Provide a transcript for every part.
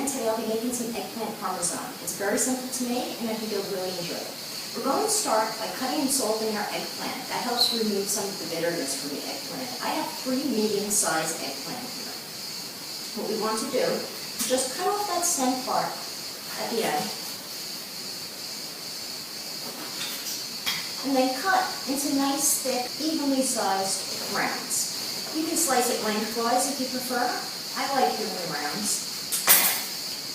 today I'll be making some eggplant parmesan. It's very simple to make and I think you'll really enjoy it. We're going to start by cutting and salting our eggplant. That helps remove some of the bitterness from the eggplant. I have 3 medium-sized eggplant here. What we want to do is just cut off that stem part at the end and then cut into nice, thick, evenly sized rounds. You can slice it lengthwise if you prefer. I like doing rounds.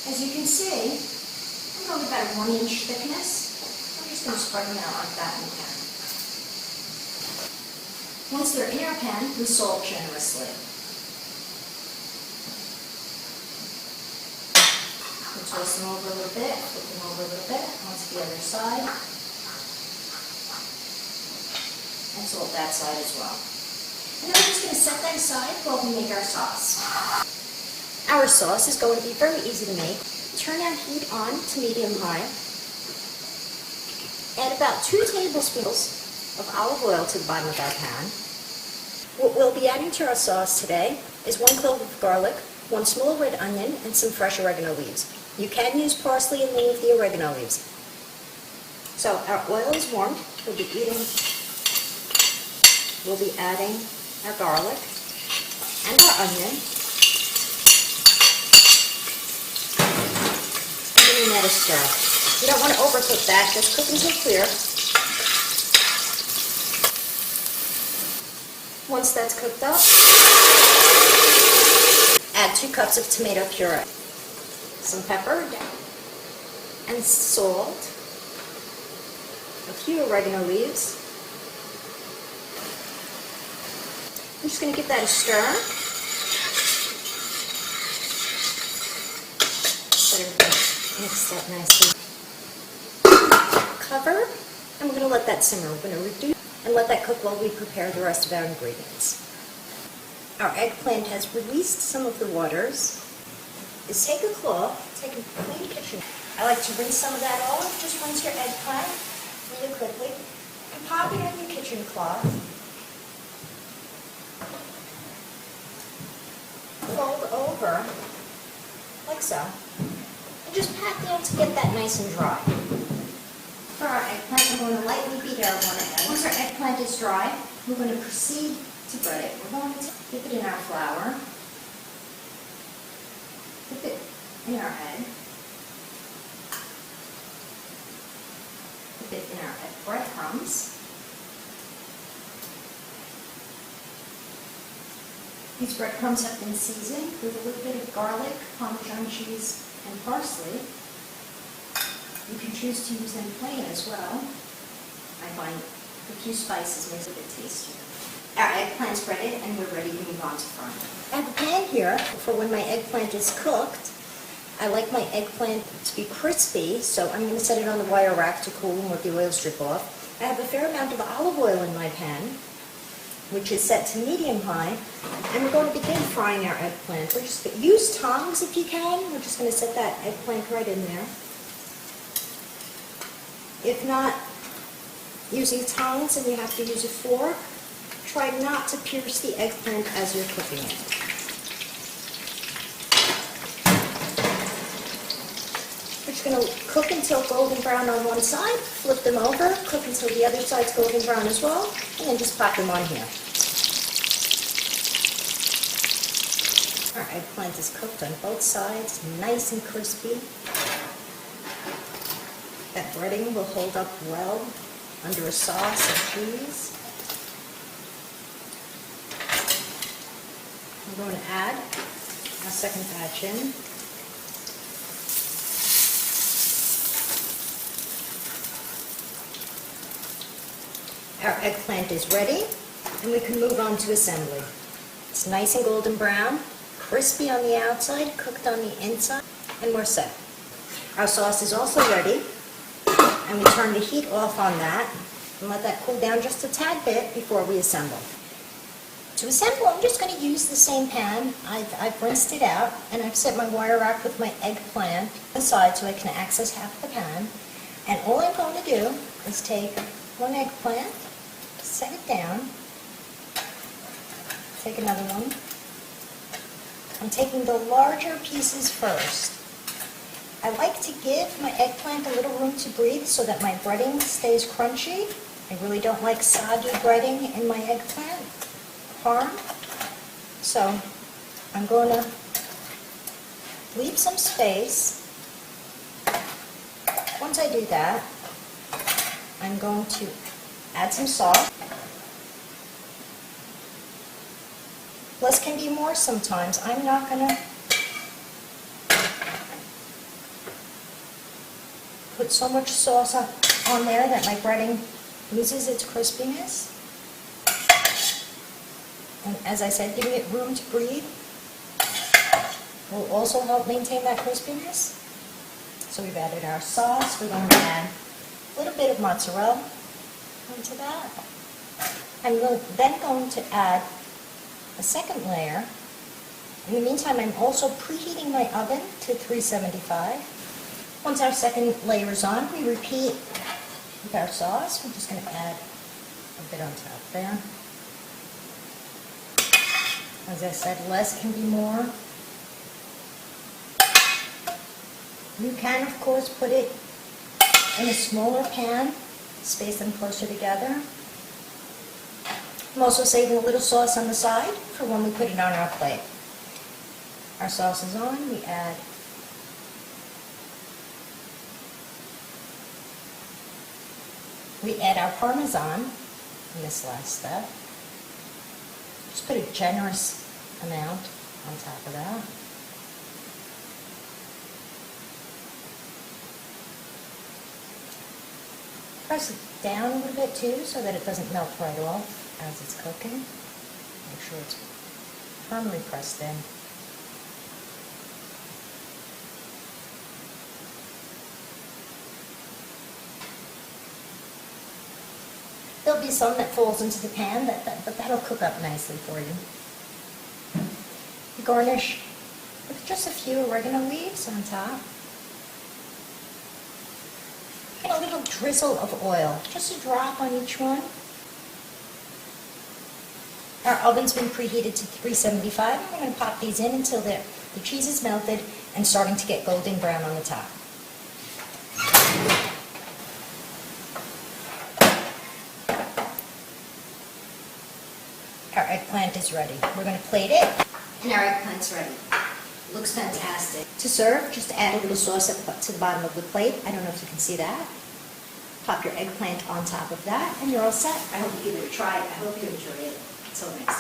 As you can see, I'm going about a 1-inch thickness. I'm just going to spread them out like that in the pan. Once they're in our pan, we salt generously. We'll toast them over a little bit, flip them over a little bit, onto the other side. And salt that side as well. And then we're just going to set that aside while we make our sauce. Our sauce is going to be very easy to make. Turn our heat on to medium-high. Add about 2 tablespoons of olive oil to the bottom of our pan. What we'll be adding to our sauce today is 1 clove of garlic, 1 small red onion, and some fresh oregano leaves. You can use parsley and leave the oregano leaves. So our oil is warmed. We'll be adding our garlic and our onion. Giving that a stir. You don't want to overcook that, just cook until clear. Once that's cooked up, add 2 cups of tomato puree, some pepper and salt, a few oregano leaves. I'm just going to give that a stir. Let everything mix up nicely. Cover, and we're going to let that simmer. We're going to reduce and let that cook while we prepare the rest of our ingredients. Our eggplant has released some of the waters. Is take a cloth, take a clean kitchen. I like to rinse some of that off. Just rinse your eggplant really quickly and pop it in your kitchen cloth. Fold over, like so, and just pat down to get that nice and dry. For our eggplant, we're going to lightly beat our one egg. Once our eggplant is dry, we're going to proceed to bread it. We're going to dip it in our flour, dip it in our egg, dip it in our breadcrumbs. These breadcrumbs have been seasoned with a little bit of garlic, Parmesan cheese, and parsley. You can choose to use them plain as well. I find a few spices makes it a bit tastier. Our eggplant's breaded and we're ready to move on to frying. I have a pan here for when my eggplant is cooked. I like my eggplant to be crispy, so I'm going to set it on the wire rack to cool and let the oil strip off. I have a fair amount of olive oil in my pan, which is set to medium-high, and we're going to begin frying our eggplant. We're just going to use tongs if you can. We're just going to set that eggplant right in there. If not using tongs and you have to use a fork, try not to pierce the eggplant as you're cooking it. We're just going to cook until golden brown on one side, flip them over, cook until the other side's golden brown as well, and then just pop them on here. Our eggplant is cooked on both sides, nice and crispy. That breading will hold up well under a sauce of cheese. I'm going to add our second batch in. Our eggplant is ready, and we can move on to assembly. It's nice and golden brown, crispy on the outside, cooked on the inside, and we're set. Our sauce is also ready, and we turn the heat off on that and let that cool down just a tad bit before we assemble. To assemble, I'm just going to use the same pan. I've rinsed it out, and I've set my wire rack with my eggplant aside so I can access half the pan. And all I'm going to do is take 1 eggplant, set it down, take another one. I'm taking the larger pieces first. I like to give my eggplant a little room to breathe so that my breading stays crunchy. I really don't like soggy breading in my eggplant parm. So I'm going to leave some space. Once I do that, I'm going to add some salt. Less can be more sometimes. I'm not going to put so much sauce on there that my breading loses its crispiness. And as I said, giving it room to breathe will also help maintain that crispiness. So we've added our sauce. We're going to add a little bit of mozzarella onto that. I'm then going to add a second layer. In the meantime, I'm also preheating my oven to 375. Once our second layer is on, we repeat with our sauce. We're just going to add a bit on top there. As I said, less can be more. You can, of course, put it in a smaller pan, space them closer together. I'm also saving a little sauce on the side for when we put it on our plate. Our sauce is on, we add our Parmesan in this last step. Just put a generous amount on top of that. Press it down a little bit too so that it doesn't melt right off as it's cooking. Make sure it's firmly pressed in. There'll be some that falls into the pan, but that'll cook up nicely for you. You garnish with just a few oregano leaves on top. And a little drizzle of oil, just a drop on each one. Our oven's been preheated to 375. We're going to pop these in until the cheese is melted and starting to get golden brown on the top. Our eggplant is ready. We're going to plate it, and our eggplant's ready. Looks fantastic. To serve, just add a little sauce to the bottom of the plate. I don't know if you can see that. Pop your eggplant on top of that, and you're all set. I hope you give it a try. I hope you enjoy it. Until next time.